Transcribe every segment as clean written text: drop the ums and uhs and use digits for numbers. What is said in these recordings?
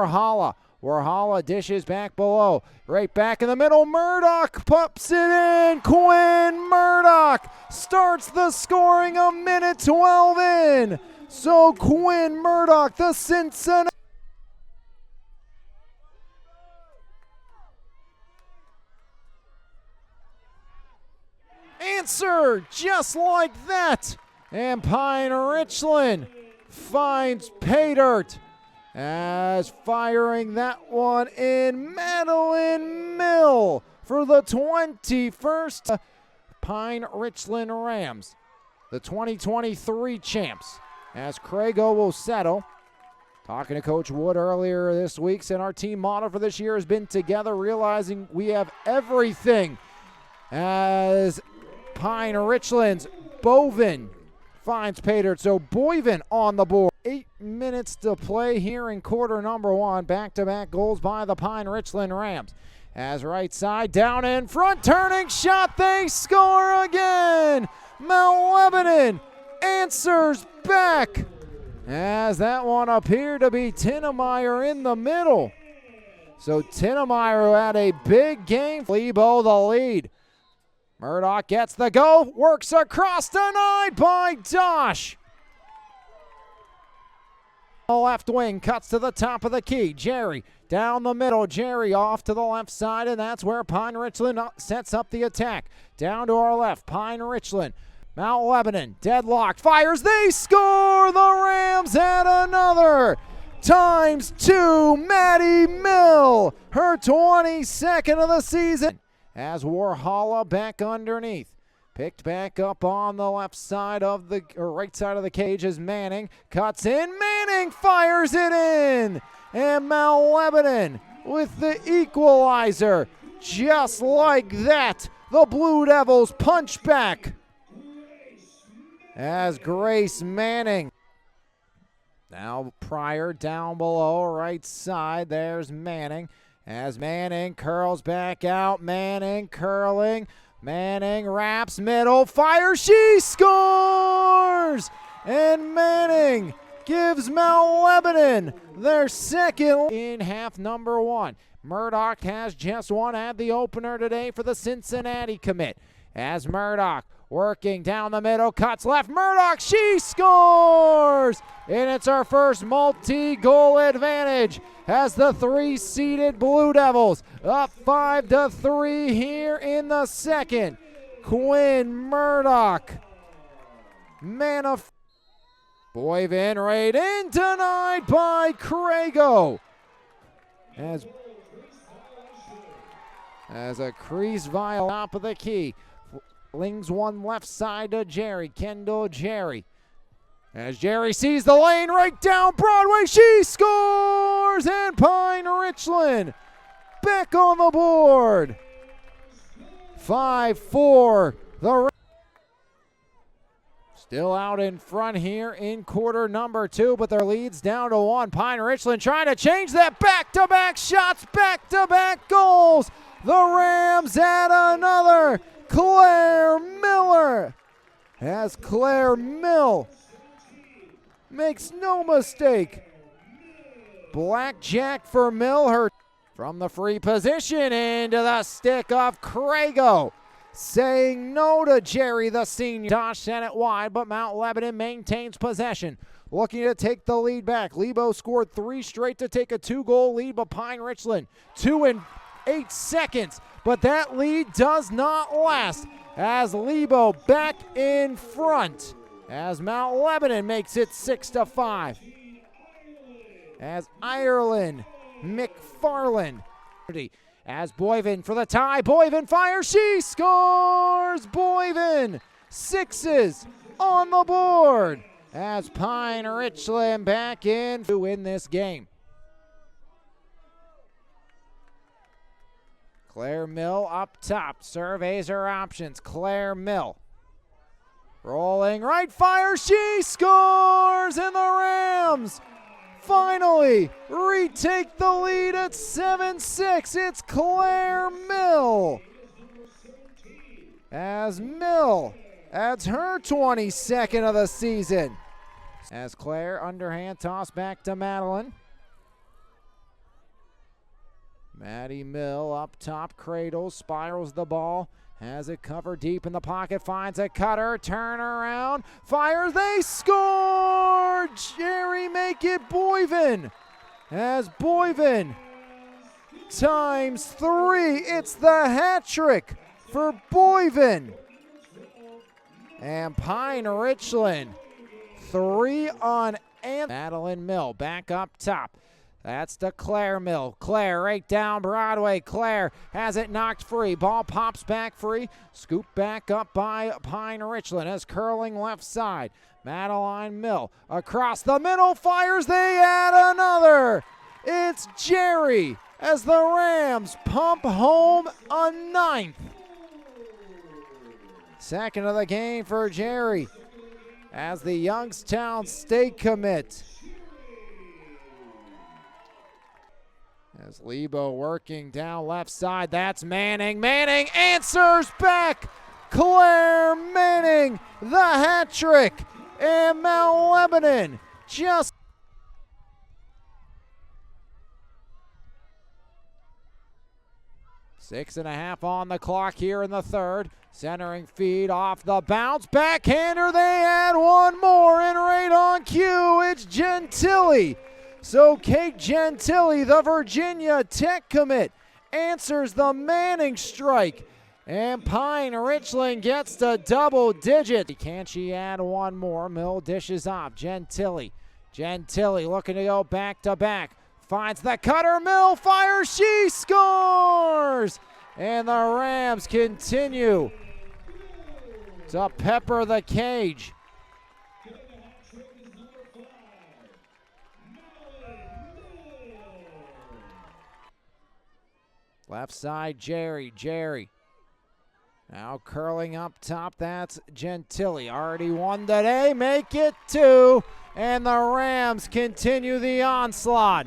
Warhalla. Warhalla dishes back below. Right back in the middle. Murdoch pops it in. Quinn Murdoch starts the scoring a minute 12 in. So Quinn Murdoch, the Cincinnati. Answer just like that. And Pine-Richland finds pay dirt as firing that one in Madeline Mill for the 21st Pine-Richland Rams, the 2023 champs, as Crago will settle. Talking to Coach Wood earlier this week, said our team motto for this year has been together, realizing we have everything, as Pine-Richland's Bovin finds pay dirt. So Boyven on the board. 8 minutes to play here in quarter number one. Back-to-back goals by the Pine-Richland Rams. As right side, down in front, turning shot, they score again. Mount Lebanon answers back, as that one appeared to be Tinnemeyer in the middle. So Tinnemeyer, who had a big game, Lebo the lead. Murdoch gets the go, works across, denied by Dosh. Left wing cuts to the top of the key. Jerry down the middle. Jerry off to the left side, and that's where Pine-Richland sets up the attack. Down to our left, Pine-Richland. Mount Lebanon, deadlocked, fires, they score! The Rams add another! ×2, Maddie Mill, her 22nd of the season. As Warhalla back underneath. Picked back up on the left side of the, or right side of the cage as Manning cuts in. Manning fires it in. And Mount Lebanon with the equalizer. Just like that, the Blue Devils punch back. As Grace Manning. Now Pryor down below, right side. There's Manning. As Manning curls back out. Manning curling. Manning wraps middle, fires, she scores! And Manning gives Mount Lebanon their second in half number one. Murdoch has just one at the opener today for the Cincinnati commit. As Murdoch working down the middle, cuts left, Murdoch, she scores! And it's our first multi-goal advantage as the three-seeded Blue Devils up 5-3 here in the second. Quinn Murdoch, man of Boyven right in, denied by Crago. As a crease vial top of the key. Flings one left side to Jerry. Kendall Jerry. As Jerry sees the lane right down Broadway, she scores! And Pine-Richland back on the board. 5-4. Still out in front here in quarter number two, but their lead's down to one. Pine-Richland trying to change that. Back-to-back shots, back-to-back goals. The Rams add another. Claire Miller, as Claire Mill makes no mistake. Blackjack for Mill, her from the free position into the stick of Crago. Saying no to Jerry the senior. Dosh sent it wide, but Mount Lebanon maintains possession. Looking to take the lead back. Lebo scored 3 straight to take a 2-goal lead, but Pine-Richland 2 in 8 seconds. But that lead does not last as Lebo back in front as Mount Lebanon makes it 6-5. As Ireland McFarland as Boyven for the tie. Boyven fires, she scores! Boyven, 6s on the board as Pine-Richland back in to win this game. Claire Mill up top, surveys her options. Claire Mill rolling right, fire, she scores! And the Rams finally retake the lead at 7-6. It's Claire Mill. As Mill adds her 22nd of the season. As Claire underhand toss back to Madeline. Maddie Mill up top, cradles, spirals the ball, has it covered deep in the pocket, finds a cutter, turn around, fires, they score! Jerry make it Boyven, as Boyven times 3. It's the hat trick for Boyven. And Pine-Richland 3 on Madeline Mill back up top. That's to Claire Mill. Claire right down Broadway. Claire has it knocked free. Ball pops back free. Scoop back up by Pine-Richland as curling left side. Madeline Mill across the middle. Fires. They add another. It's Jerry as the Rams pump home a 9th. Second of the game for Jerry as the Youngstown State commit. As Lebo working down left side, that's Manning. Manning answers back. Claire Manning, the hat trick. And Mount Lebanon just 6.5 on the clock here in the third. Centering feed off the bounce. Backhander, they add one more, and right on cue, it's Gentili. So Kate Gentili, the Virginia Tech commit, answers the Manning strike. And Pine-Richland gets to double digit. Can she add one more? Mill dishes off. Gentili. Gentili looking to go back to back. Finds the cutter. Mill fires. She scores! And the Rams continue to pepper the cage. Left side, Jerry. Jerry. Now curling up top, that's Gentili. Already won today, make it 2. And the Rams continue the onslaught.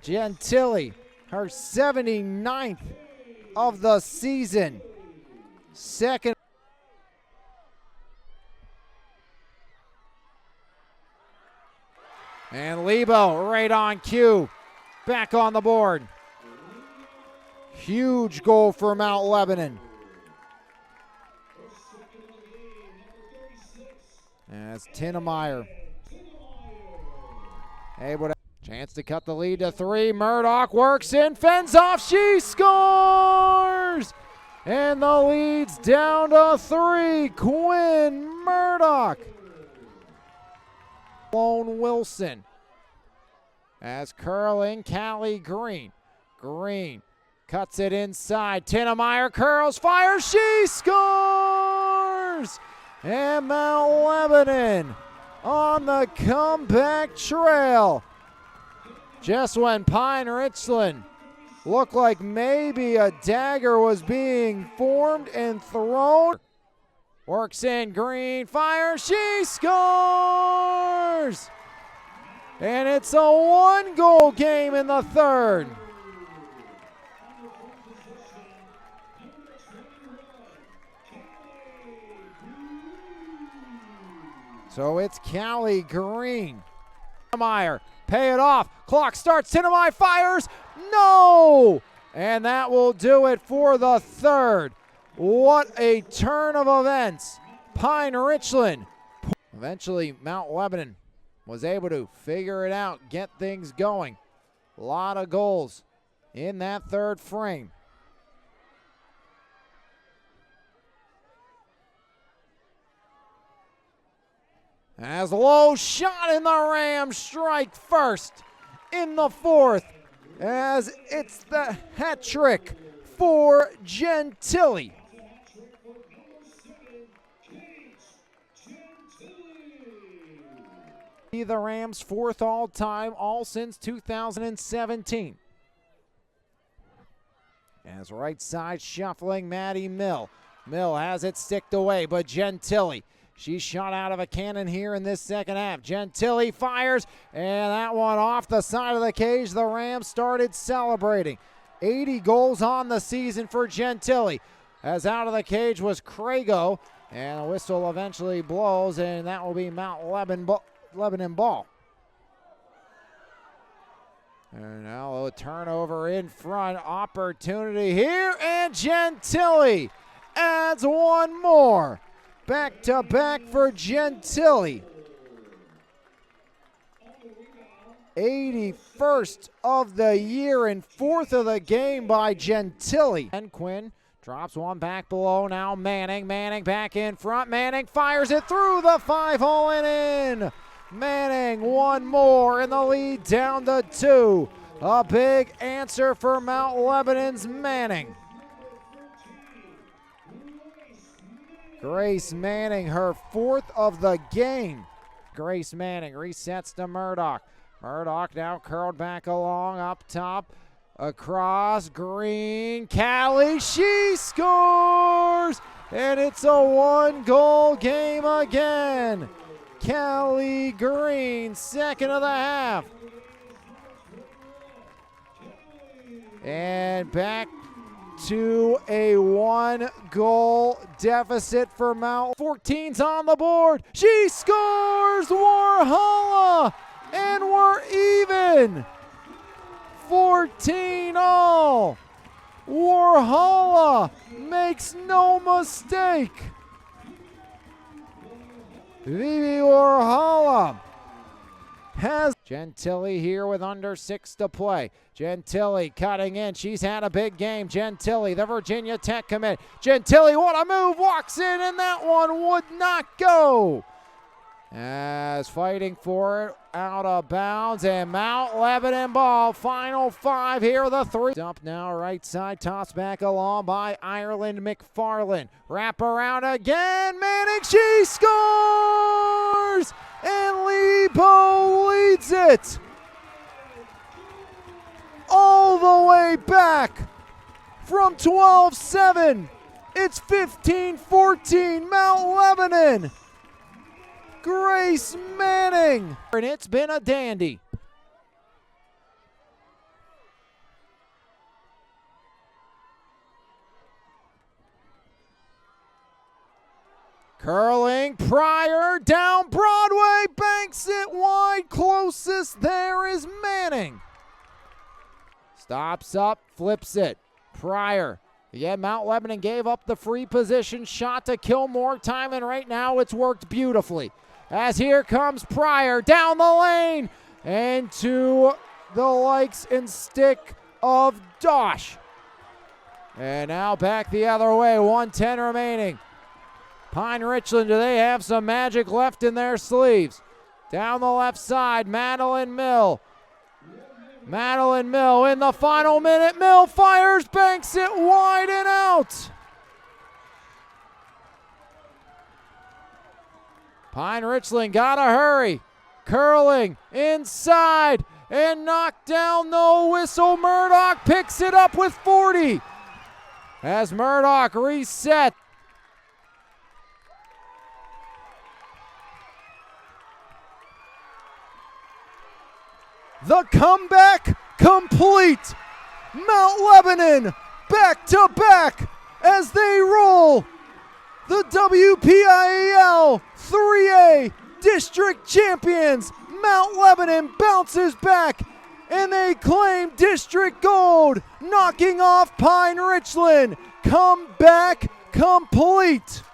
Gentili, her 79th of the season. Second. And Lebo right on cue. Back on the board. Huge goal for Mount Lebanon. As Tinnemeyer able to chance to cut the lead to 3. Murdoch works in, fends off, she scores! And the lead's down to 3. Quinn Murdoch. Sloan Wilson. As curling, Callie Green. Green cuts it inside. Tinnemeyer curls, fires, she scores! And Mount Lebanon on the comeback trail. Just when Pine-Richland looked like maybe a dagger was being formed and thrown. Works in, Green fires, she scores! And it's a 1-goal game in the third. So it's Callie Green. Tinnemeyer, pay it off. Clock starts. Tinnemeyer fires. No! And that will do it for the third. What a turn of events. Pine-Richland. Eventually, Mount Lebanon was able to figure it out, get things going. A lot of goals in that third frame. As low shot in the Rams strike first in the fourth, as it's the hat trick for Gentili. The Rams' 4th all-time, all since 2017. As right side shuffling, Maddie Mill. Mill has it sticked away, but Gentili. She shot out of a cannon here in this second half. Gentili fires, and that one off the side of the cage. The Rams started celebrating. 80 goals on the season for Gentili. As out of the cage was Crago, and the whistle eventually blows, and that will be Mount Lebanon ball. And now a turnover in front. Opportunity here, and Gentili adds one more. Back to back for Gentili. 81st of the year and 4th of the game by Gentili. And Quinn drops one back below. Now Manning. Manning back in front. Manning fires it through the 5-hole and in. Manning one more, and the lead down to 2. A big answer for Mount Lebanon's Manning. Grace Manning, her 4th of the game. Grace Manning resets to Murdoch. Murdoch now curled back along up top. Across Green. Callie, she scores! And it's a 1-goal game again. Callie Green, 2nd of the half. And back to a 1-goal deficit for Mount. 14's on the board. She scores! Warhalla! And we're even. 14 all. Warhalla makes no mistake. Vivi Warhalla has Gentili here with under 6 to play. Gentili cutting in. She's had a big game. Gentili, the Virginia Tech commit. Gentili, what a move. Walks in, and that one would not go. As fighting for it, out of bounds, and Mount Lebanon ball. Final 5 here, the 3. Up now, right side, tossed back along by Ireland McFarland. Wrap around again, Manning, she scores! And Lebo leads it. All the way back from 12-7. It's 15-14, Mount Lebanon. Grace Manning. And it's been a dandy. Curling, Pryor, down Broadway, banks it wide. Closest there is Manning. Stops up, flips it. Pryor. Yeah, Mount Lebanon gave up the free position shot to kill more time, and right now it's worked beautifully. As here comes Pryor down the lane and to the likes and stick of Dosh. And now back the other way, 1:10 remaining. Pine-Richland, do they have some magic left in their sleeves? Down the left side, Madeline Mill. Madeline Mill in the final minute. Mill fires, banks it wide and out. Pine-Richland gotta hurry. Curling inside and knocked down, no whistle. Murdoch picks it up with 40. As Murdoch reset. The comeback complete. Mount Lebanon back to back as they roll. The WPIAL 3A District Champions. Mount Lebanon bounces back and they claim District Gold, knocking off Pine-Richland. Comeback complete.